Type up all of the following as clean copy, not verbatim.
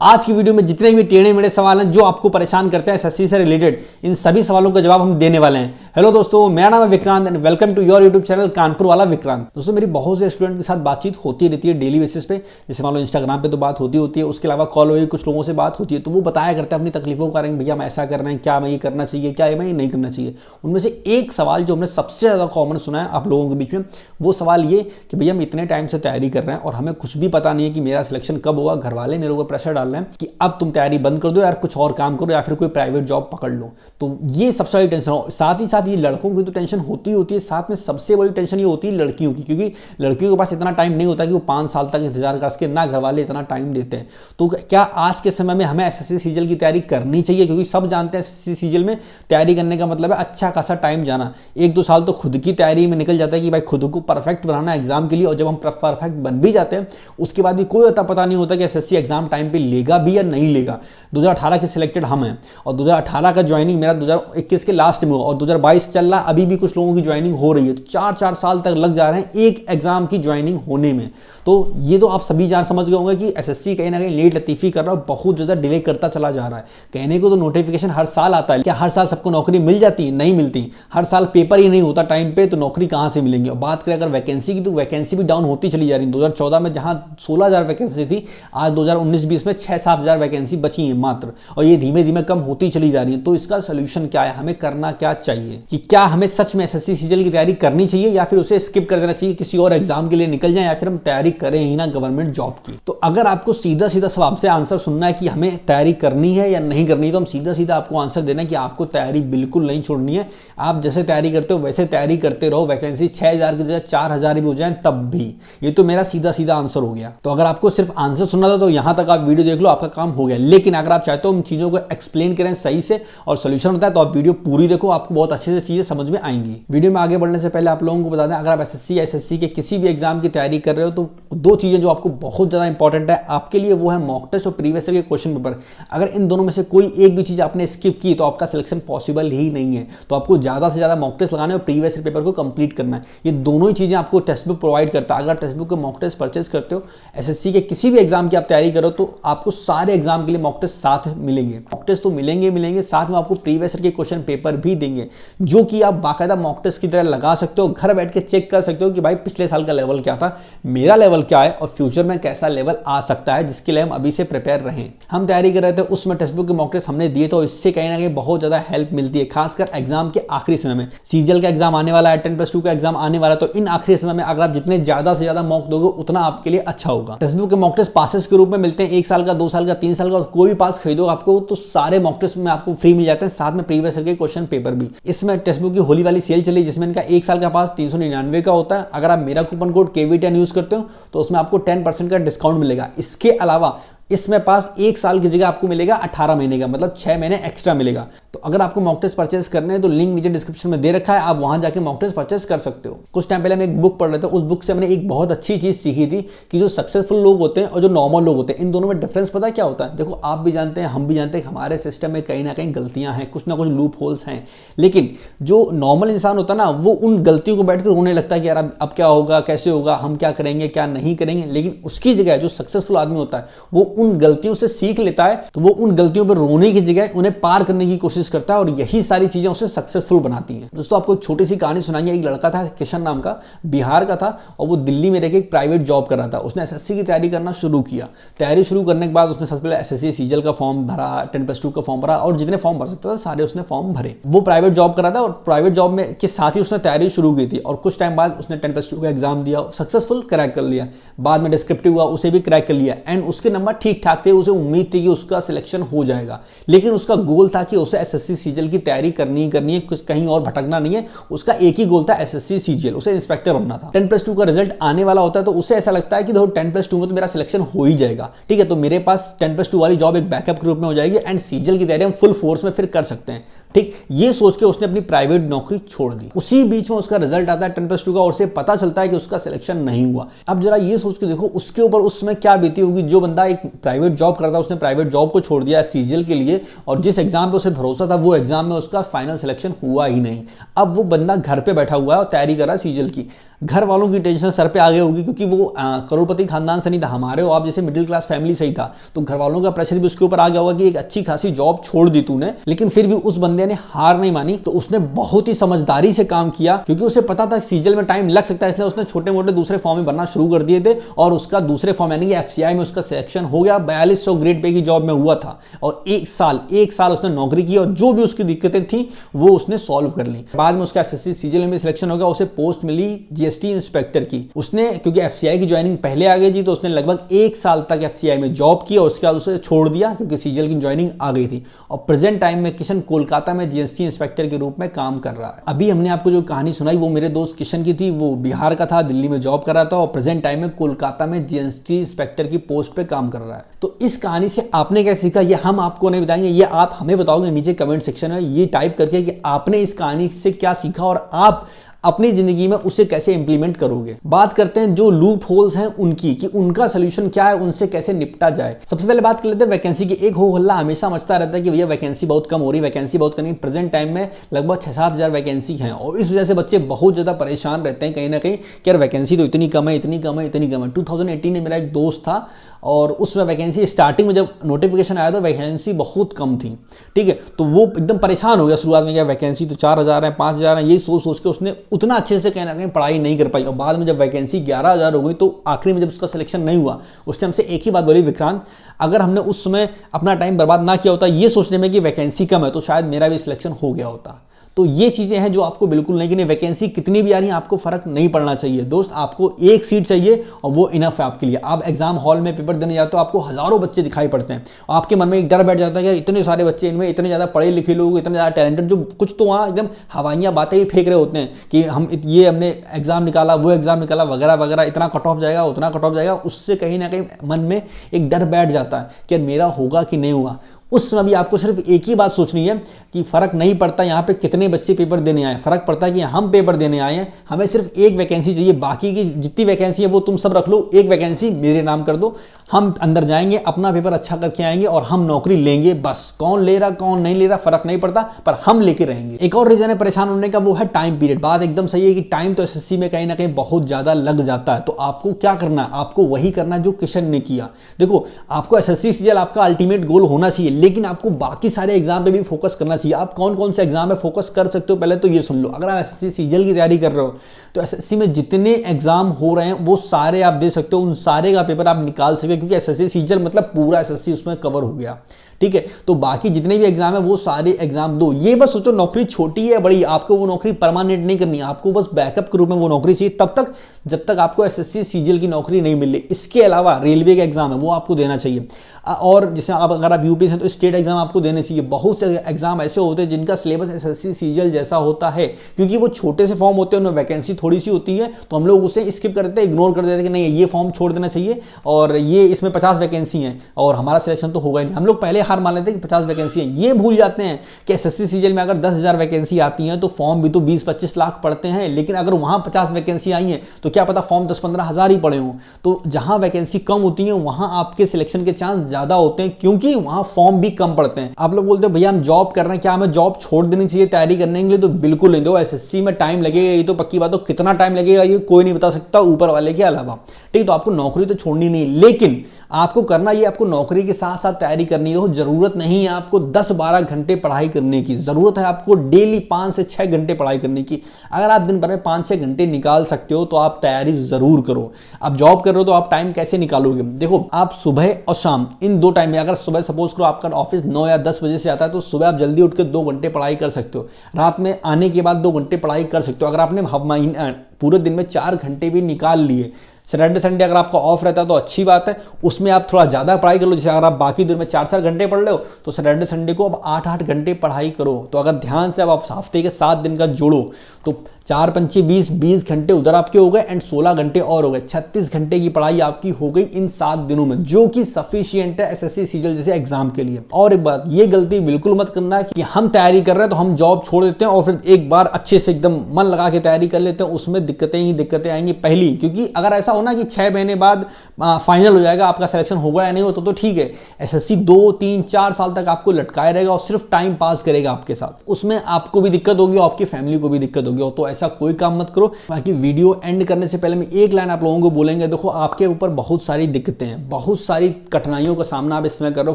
आज की वीडियो में जितने भी टेढ़े मेढ़े सवाल हैं जो आपको परेशान करते हैं एसएससी से रिलेटेड, इन सभी सवालों का जवाब हम देने वाले हैं। हेलो दोस्तों, मेरा नाम है Vikrant and welcome to your YouTube channel Kanpur वाला विक्रांत। दोस्तों, मेरी बहुत से स्टूडेंट के साथ बातचीत होती रहती है डेली बेसिस पे। जैसे मान लो इंस्टाग्राम पे तो बात होती है, उसके अलावा कॉल हुई कुछ लोगों से बात होती है, तो वो बताया करते हैं अपनी तकलीफों के बारे में, भैया हम ऐसा कर रहे हैं, क्या मैं ये करना चाहिए, क्या मैं ये नहीं करना चाहिए। उनमें से एक सवाल जो हमने सबसे ज़्यादा कॉमन सुना है आप लोगों के बीच में, वो सवाल ये कि भैया हम इतने टाइम से तैयारी कर रहे हैं और हमें कुछ भी पता नहीं है कि मेरा सिलेक्शन कब होगा। घर वाले मेरे ऊपर प्रेशर डाल रहे हैं कि अब तुम तैयारी बंद कर दो यार, कुछ और काम करो या फिर कोई प्राइवेट जॉब पकड़ लो। तो ये सबसे बड़ी टेंशन हो। साथ ही साथ ये लड़कों की तो टेंशन होती है, साथ में सबसे बड़ी टेंशन ये होती है लड़कियों की, क्योंकि लड़कियों के पास इतना टाइम नहीं होता कि वो 5 साल तक इंतजार कर सके, ना घर वाले इतना टाइम देते हैं। तो क्या आज के समय में हमें एसएससी सीजीएल की तैयारी करनी चाहिए? क्योंकि सब जानते हैं एसएससी सीजीएल में तैयारी करने का मतलब है अच्छा खासा टाइम जाना। 1-2 साल तो खुद की तैयारी में निकल जाता है कि भाई खुद को परफेक्ट बनाना एग्जाम के लिए, और जब हम परफेक्ट बन भी जाते हैं उसके बाद भी कोई अता पता नहीं होता कि एसएससी एग्जाम टाइम पे लेगा भी या नहीं लेगा। 2018 के सिलेक्टेड हम हैं और 2018 का ज्वाइनिंग मेरा 2021 के लास्ट में हुआ और 2022 चल रहा, अभी भी कुछ लोगों की ज्वाइनिंग हो रही है। तो 4-4 साल तक लग जा रहे हैं एक एग्जाम की ज्वाइनिंग होने में। तो ये तो आप सभी समझ गए होंगे कि एसएससी कहीं ना कहीं लेट लतीफी कर रहा है, बहुत ज़्यादा डिले करता चला जा रहा है। कहने को तो नोटिफिकेशन हर साल आता है, क्या हर साल सबको नौकरी मिल जाती है? नहीं मिलती। हर साल पेपर ही नहीं होता टाइम पे, तो नौकरी कहाँ से मिलेंगी? और बात करें अगर वैकेंसी की, तो वैकेंसी भी डाउन होती चली जा रही है। 2014 में जहाँ 16,000 वैकेंसी थी, आज 2019-20 में 6-7 हज़ार वैकेंसी बची है मात्र, और ये धीमे धीमे कम होती चली जा रही है। तो इसका सोल्यूशन क्या है? हमें करना क्या चाहिए? कि क्या हमें सच में एसएससी सीजीएल की तैयारी करनी चाहिए या फिर उसे स्किप कर देना चाहिए, किसी और एग्जाम के लिए निकल जाए, या फिर हम तैयारी करें ही ना गवर्नमेंट जॉब की? तो अगर आपको सीधा सीधा सवाल से आंसर सुनना है कि हमें तैयारी करनी है या नहीं करनी, तो हम सीधा सीधा आपको आंसर देना है कि आपको तैयारी बिल्कुल नहीं छोड़नी है। आप जैसे तैयारी करते हो वैसे तैयारी करते रहो। वैकेंसी 6,000 की जगह 4,000 भी हो जाए तब भी। ये तो मेरा सीधा सीधा आंसर हो गया। तो अगर आपको सिर्फ आंसर सुनना था तो यहां तक आप वीडियो देख लो, आपका काम हो गया। लेकिन अगर आप चाहते हो उन चीजों को एक्सप्लेन करें सही से और सोल्यूशन बताए, तो आप वीडियो पूरी देखो, आपको बहुत अच्छे से चीजें समझ में आएंगी। वीडियो में आगे बढ़ने से पहले आप लोगों को बता दें, अगर आप एसएससी के किसी भी एग्जाम की तैयारी कर रहे हो तो 2 चीजें जो आपको बहुत ज्यादा इंपॉर्टेंट है आपके लिए, वो है मॉक टेस्ट और प्रीवियस ईयर के क्वेश्चन पेपर। अगर इन दोनों में से कोई एक भी चीज आपने स्किप की तो आपका सिलेक्शन पॉसिबल ही नहीं है। तो आपको ज्यादा से ज्यादा मॉक टेस्ट लगाने और प्रीवियस ईयर पेपर को कंप्लीट करना है। ये दोनों ही चीजें आपको टेक्स्ट बुक प्रोवाइड करता है। अगर टेक्स्ट बुक के मॉक टेस्ट परचेज करते हो, एसएससी के किसी भी एग्जाम की आप तैयारी करो, तो आपको सारे एग्जाम के लिए मॉक टेस्ट साथ मिलेंगे। मॉक टेस्ट तो मिलेंगे, साथ में आपको प्रीवियस ईयर के क्वेश्चन पेपर भी देंगे, जो कि आप बाकायदा मॉक टेस्ट की तरह लगा सकते हो। घर बैठ के चेक कर सकते हो कि भाई पिछले साल का लेवल क्या था, मेरा लेवल क्या है और फ्यूचर में कैसा लेवल आ सकता है, जिसके लिए हम अभी से प्रिपेयर रहें। हम तैयारी कर रहे थे, उसमें टेक्स्ट बुक के मॉक टेस्ट हमने दिए, तो इससे कहीं ना कहीं बहुत ज्यादा हेल्प मिलती है, खासकर एग्जाम के आखिरी समय में। सीजीएल का एग्जाम आने वाला है, 10+2 का एग्जाम आने वाला है, तो इन आखिरी समय में अगर आप जितने ज्यादा से ज्यादा मॉक दोगे उतना आपके लिए अच्छा होगा। टेक्स्ट बुक के मॉक टेस्ट पासेस के रूप में मिलते हैं, 1 साल का, 2 साल का, 3 साल का। कोई भी पास खरीदो आपको तो सारे मॉक टेस्ट में आपको फ्री मिल जाते हैं, साथ में प्रीवियस ईयर के क्वेश्चन पेपर भी। इसमें टेक्स्ट बुक की होली वाली सेल चली, जिसमें इनका 1 साल का पास 399 का होता है। अगर आप मेरा कूपन कोड KV10 यूज करते हो तो उसमें आपको 10% का डिस्काउंट मिलेगा। इसके अलावा इसमें पास 1 साल की जगह आपको मिलेगा 18 महीने का, मतलब 6 महीने एक्स्ट्रा मिलेगा। तो अगर आपको मॉक टेस्ट परचेस करने हैं तो लिंक नीचे डिस्क्रिप्शन में दे रखा है, आप वहां जाके मॉक टेस्ट परचेस कर सकते हो। कुछ टाइम पहले हम एक बुक पढ़ रहे थे, उस बुक से हमने एक बहुत अच्छी चीज सीखी थी कि जो सक्सेसफुल लोग होते हैं और जो नॉर्मल लोग होते हैं, इन दोनों में डिफरेंस पता क्या होता है? देखो, आप भी जानते हैं, हम भी जानते हैं, हमारे सिस्टम में कहीं ना कहीं गलतियां हैं, कुछ ना कुछ लूप होल्स हैं। लेकिन जो नॉर्मल इंसान होता है ना, वो उन गलतियों को बैठ कर रोने लगता है कि यार अब क्या होगा, कैसे होगा, हम क्या करेंगे, क्या नहीं करेंगे। लेकिन उसकी जगह जो सक्सेसफुल आदमी होता है वो उन गलतियों से सीख लेता है, तो वो उन गलतियों पर रोने की जगह उन्हें पार करने की कोशिश करता है, और यही सारी चीजें उसे सक्सेसफुल बनाती हैं। दोस्तों, आपको एक छोटी सी कहानी सुनाएंगे। एक लड़का था, किशन नाम का, बिहार का था, और वो दिल्ली में रहकर एक प्राइवेट जॉब कर रहा था। उसने एसएससी की तैयारी करना शुरू किया। तैयारी शुरू करने के बाद उसने सबसे पहले एसएससी सीजीएल का फॉर्म भरा, 10+2 का फॉर्म भरा, और जितने फॉर्म भर सकता था सारे उसने फॉर्म भरे। वो प्राइवेट जॉब कर रहा था और प्राइवेट जॉब में के साथ ही उसने तैयारी शुरू की थी, और कुछ टाइम बाद उसने 10+2 का एग्जाम दिया, सक्सेसफुल क्रैक कर लिया। बाद में डिस्क्रिप्टिव हुआ, उसे भी क्रैक कर लिया, एंड उसके नंबर ठीक ठाक थे। उसे उम्मीद थी कि उसका सिलेक्शन हो जाएगा, लेकिन उसका गोल था कि उसे एसएससी सीजीएल की तैयारी करनी है, कुछ कहीं और भटकना नहीं है। उसका एक ही गोल था, एसएससी सीजीएल, उसे इंस्पेक्टर बनना था। 10+2 का रिजल्ट आने वाला होता है तो उसे ऐसा लगता है कि देखो 10+2 में तो मेरा सिलेक्शन हो ही जाएगा, ठीक है, तो मेरे पास 10+2 वाली जॉब एक बैकअप के रूप में हो जाएगी, एंड सीजीएल की तैयारी हम फुल फोर्स में फिर कर सकते हैं। ठीक, ये सोच के उसने अपनी प्राइवेट नौकरी छोड़ दी। उसी बीच में उसका रिजल्ट आता है 10+2 का, और उसे पता चलता है कि उसका सिलेक्शन नहीं हुआ। अब जरा ये सोच के देखो उसके ऊपर उस समय क्या बीती होगी। जो बंदा एक प्राइवेट जॉब करता है, उसने प्राइवेट जॉब को छोड़ दिया सीजीएल के लिए, और जिस एग्जाम पे उसे भरोसा था वो एग्जाम में उसका फाइनल सिलेक्शन हुआ ही नहीं। अब वो बंदा घर पे बैठा हुआ है और तैयारी कर रहा है सीजीएल की। घर वालों की टेंशन सर पे आ गई होगी, क्योंकि वो करोड़पति खानदान से नहीं था, हमारे हो आप जैसे मिडिल क्लास फैमिली से ही था, तो घर वालों का प्रेशर भी उसके ऊपर आ गया होगा कि एक अच्छी खासी जॉब छोड़ दी तूने। लेकिन फिर भी उस बंदे ने हार नहीं मानी, तो उसने बहुत ही समझदारी से काम किया, क्योंकि उसे पता था सीजीएल में टाइम लग सकता है, इसलिए उसने छोटे मोटे दूसरे फॉर्म में भरना शुरू कर दिए थे और उसका दूसरे फॉर्म यानी कि एफसीआई में उसका सिलेक्शन हो गया। 4200 ग्रेड पे की जॉब में हुआ था और एक साल उसने नौकरी की और जो भी उसकी दिक्कतें थी वो उसने सॉल्व कर ली। बाद में उसका एसएससी सीजीएल में सिलेक्शन हो गया, उसे पोस्ट मिली जीएसटी इंस्पेक्टर की। उसने क्योंकि एफसीआई की ज्वाइनिंग पहले आ गई थी, तो उसने लगभग 1 साल तक एफसीआई में जॉब की और उसके बाद उसे छोड़ दिया क्योंकि सीजीएल की ज्वाइनिंग आ गई थी। और प्रेजेंट टाइम में किशन कोलकाता में जीएसटी इंस्पेक्टर के रूप में काम कर रहा है। अभी हमने आपको जो कहानी सुनाई वो मेरे दोस्त किशन की थी, वो बिहार का था, दिल्ली में जॉब कर रहा था और प्रेजेंट टाइम में कोलकाता में जीएसटी इंस्पेक्टर की पोस्ट पे काम कर रहा है। तो इस कहानी से आपने क्या सीखा ये हम आपको नहीं बताएंगे, ये आप हमें बताओगे नीचे कमेंट सेक्शन में ये टाइप करके कि आपने इस कहानी से क्या सीखा और आप अपनी जिंदगी में उसे कैसे इंप्लीमेंट करोगे। बात करते हैं जो लूप होल्स हैं उनकी, कि उनका सोल्यूशन क्या है, उनसे कैसे निपटा जाए। सबसे पहले बात कर लेते हैं वैकेंसी की। एक हो हल्ला हमेशा मचता रहता है कि भैया वैकेंसी बहुत कम हो रही, वैकेंसी बहुत कम। प्रेजेंट टाइम में लगभग 6-7 हज़ार वैकेंसी हैं और इस वजह से बच्चे बहुत ज्यादा परेशान रहते हैं कहीं ना कहीं कि यार वैकेंसी तो इतनी कम है, इतनी कम है, इतनी कम है। 2018 में मेरा एक दोस्त था और उसमें वैकेंसी स्टार्टिंग में जब नोटिफिकेशन आया तो वैकेंसी बहुत कम थी, ठीक है। तो वो एकदम परेशान हो गया शुरुआत में, क्या वैकेंसी तो 4000 है, 5000 है, यही सोच के उसने उतना अच्छे से कहीं ना कहीं पढ़ाई नहीं कर पाई। और बाद में जब वैकेंसी 11000 हो गई तो आखिरी में जब उसका सिलेक्शन नहीं हुआ, उसने हमसे एक ही बात बोली, विक्रांत अगर हमने उस समय अपना टाइम बर्बाद ना किया होता ये सोचने में कि वैकेंसी कम है तो शायद मेरा भी सिलेक्शन हो गया होता। तो ये चीजें हैं जो आपको बिल्कुल नहीं करनी। वैकेंसी कितनी भी आ रही है आपको फर्क नहीं पड़ना चाहिए दोस्त, आपको एक सीट चाहिए और वो इनफ है आपके लिए। आप एग्जाम हॉल में पेपर देने जाते हो आपको हजारों बच्चे दिखाई पड़ते हैं, आपके मन में एक डर बैठ जाता है कि इतने सारे बच्चे, इनमें इतने ज्यादा पढ़े लिखे लोग, इतने ज्यादा टैलेंटेड, जो कुछ तो वहाँ एकदम हवाइयाँ बातें ही फेंक रहे होते हैं कि हम ये हमने एग्जाम निकाला, वो एग्जाम निकाला, वगैरह वगैरह, इतना कट ऑफ जाएगा, उतना कट ऑफ जाएगा। उससे कहीं ना कहीं मन में एक डर बैठ जाता है कि मेरा होगा कि नहीं होगा। उस समय भी आपको सिर्फ एक ही बात सोचनी है कि फर्क नहीं पड़ता यहाँ पे कितने बच्चे पेपर देने आए, फर्क पड़ता है कि हम पेपर देने आए हैं, हमें सिर्फ एक वैकेंसी चाहिए, बाकी की जितनी वैकेंसी है वो तुम सब रख लो, एक वैकेंसी मेरे नाम कर दो, हम अंदर जाएंगे, अपना पेपर अच्छा करके आएंगे और हम नौकरी लेंगे। बस कौन ले रहा कौन नहीं ले रहा फर्क नहीं पड़ता, पर हम लेके रहेंगे। एक और रीजन है परेशान होने का, वो है टाइम पीरियड। बात एकदम सही है कि टाइम तो एसएससी में कहीं ना कहीं बहुत ज्यादा लग जाता है। तो आपको क्या करना है, आपको वही करना है जो किशन ने किया। देखो आपको एसएससी सीजीएल आपका अल्टीमेट गोल होना चाहिए, लेकिन आपको बाकी सारे एग्जाम पे भी फोकस करना चाहिए। आप कौन कौन से एग्जाम में फोकस कर सकते हो पहले तो ये सुन लो। अगर आप एसएससी सीजीएल की तैयारी कर रहे हो तो एसएससी में जितने एग्जाम हो रहे हैं वो सारे आप दे सकते हो, उन सारे का पेपर आप निकाल सकते हो, क्योंकि एसएससी सीजीएल मतलब पूरा एसएससी उसमें कवर हो गया, ठीक है। तो बाकी जितने भी एग्जाम है वो सारे एग्जाम दो। ये बस सोचो नौकरी छोटी है बड़ी, आपको वो नौकरी परमानेंट नहीं करनी है, आपको बस बैकअप के रूप में वो नौकरी चाहिए तब तक जब तक आपको एसएससी सीजीएल की नौकरी नहीं मिले। इसके अलावा रेलवे का एग्जाम है वो आपको देना चाहिए, और जैसे आप अगर आप यूपी से तो स्टेट एग्जाम आपको देने चाहिए। बहुत से एग्जाम ऐसे होते हैं जिनका सिलेबस एसएससी सीजीएल जैसा होता है, क्योंकि वो छोटे से फॉर्म होते हैं, उनमें वैकेंसी थोड़ी सी होती है, तो हम लोग उसे स्किप करते हैं, इग्नोर कर देते हैं कि नहीं ये फॉर्म छोड़ देना चाहिए और ये इसमें 50 वैकेंसी हैं और हमारा सिलेक्शन तो होगा ही नहीं। हम लोग पहले हार मान लेते हैं कि 50 वैकेंसी है। ये भूल जाते हैं कि एसएससी सीजीएल में अगर 10,000 वैकेंसी आती हैं तो फॉर्म भी तो 20-25 लाख पड़ते हैं, लेकिन अगर वहां 50 वैकेंसी आई हैं तो क्या पता फॉर्म 10-15 हज़ार ही पड़े हों। तो जहां वैकेंसी कम होती है वहां आपके सिलेक्शन के चांस ज्यादा होते हैं, क्योंकि वहां फॉर्म भी कम पड़ते हैं। आप लोग बोलते हो भैया हम जॉब कर रहे हैं, क्या हमें जॉब छोड़ देनी चाहिए तैयारी करने के लिए? तो बिल्कुल नहीं दो। एसएससी में टाइम लगेगा, ये तो पक्की बात हो, कितना टाइम लगेगा ये कोई नहीं बता सकता ऊपर वाले के अलावा, ठीक। तो आपको नौकरी तो छोड़नी नहीं, लेकिन आपको करना ये, आपको नौकरी के साथ साथ तैयारी करनी हो। जरूरत नहीं है आपको 10-12 घंटे पढ़ाई करने की, जरूरत है आपको डेली 5 से 6 घंटे पढ़ाई करने की। अगर आप दिन भर में 5-6 घंटे निकाल सकते हो तो आप तैयारी जरूर करो। आप जॉब कर रहे हो तो आप टाइम कैसे निकालोगे? देखो आप सुबह और शाम इन 2 टाइम में, अगर सुबह सपोज करो आपका ऑफिस 9 या 10 बजे से आता है तो सुबह आप जल्दी उठ के 2 घंटे पढ़ाई कर सकते हो, रात में आने के बाद 2 घंटे पढ़ाई कर सकते हो। अगर आपने पूरे दिन में 4 घंटे भी निकाल लिए, सैटरडे संडे अगर आपका ऑफ रहता है तो अच्छी बात है, उसमें आप थोड़ा ज़्यादा पढ़ाई कर लो। जैसे अगर आप बाकी दिन में 4-4 घंटे पढ़ रहे हो तो सैटरडे संडे को अब 8-8 घंटे पढ़ाई करो। तो अगर ध्यान से अब आप हफ्ते के 7 दिन का जोड़ो तो 4-5 20 घंटे उधर आपके हो गए एंड 16 घंटे और हो गए, 36 घंटे की पढ़ाई आपकी हो गई इन 7 दिनों में, जो कि सफिशिएंट है एसएससी सीजीएल जैसे एग्जाम के लिए। और एक बात, ये गलती बिल्कुल मत करना कि हम तैयारी कर रहे हैं तो हम जॉब छोड़ देते हैं और फिर एक बार अच्छे से एकदम मन लगा के तैयारी कर लेते हैं, उसमें दिक्कतें ही दिक्कतें आएंगी पहली। क्योंकि अगर ऐसा हो ना कि 6 महीने बाद फाइनल हो जाएगा आपका सिलेक्शन होगा या नहीं हो तो ठीक है, एसएससी 2-3-4 साल तक आपको लटकाए रहेगा और सिर्फ टाइम पास करेगा आपके साथ, उसमें आपको भी दिक्कत होगी और आपकी फैमिली को भी दिक्कत होगी। तो ऐसा कोई काम मत करो। बाकी वीडियो एंड करने से पहले मैं एक लाइन आप लोगों को बोलेंगे, देखो आपके ऊपर बहुत सारी दिक्कतें हैं, बहुत सारी कठिनाइयों का सामना आप इसमें कर रहे हो।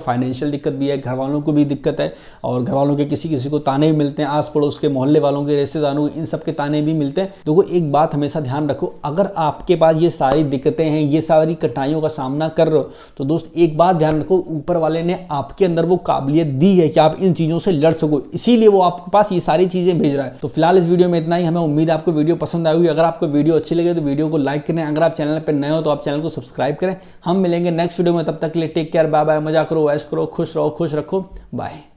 फाइनेंशियल दिक्कत भी है, घर वालों को भी दिक्कत है, और घर वालों के किसी को ताने भी मिलते हैं, आस पड़ोस के, मोहल्ले वालों के, रिश्तेदारों के, इन सब के ताने भी मिलते हैं। देखो एक बात हमेशा ध्यान रखो, अगर आपके पास ये सारी दिक्कतें हैं, ये सारी कठिनाइयों का सामना कर रहे हो, तो दोस्त एक बात ध्यान रखो, ऊपर वाले ने आपके अंदर वो काबिलियत दी है कि आप इन चीज़ों से लड़ सको, इसीलिए वो आपके पास ये सारी चीज़ें भेज रहा है। तो फिलहाल इस वीडियो में इतना ही। हमें उम्मीद है आपको वीडियो पसंद आई होगी। अगर आपको वीडियो अच्छी लगे तो वीडियो को लाइक करें, अगर आप चैनल पर नए हो तो आप चैनल को सब्सक्राइब करें। हम मिलेंगे नेक्स्ट वीडियो में, तब तक के लिए टेक केयर, बाय बाय, मजा करो, ऐश करो, खुश रहो, खुश रखो, बाय।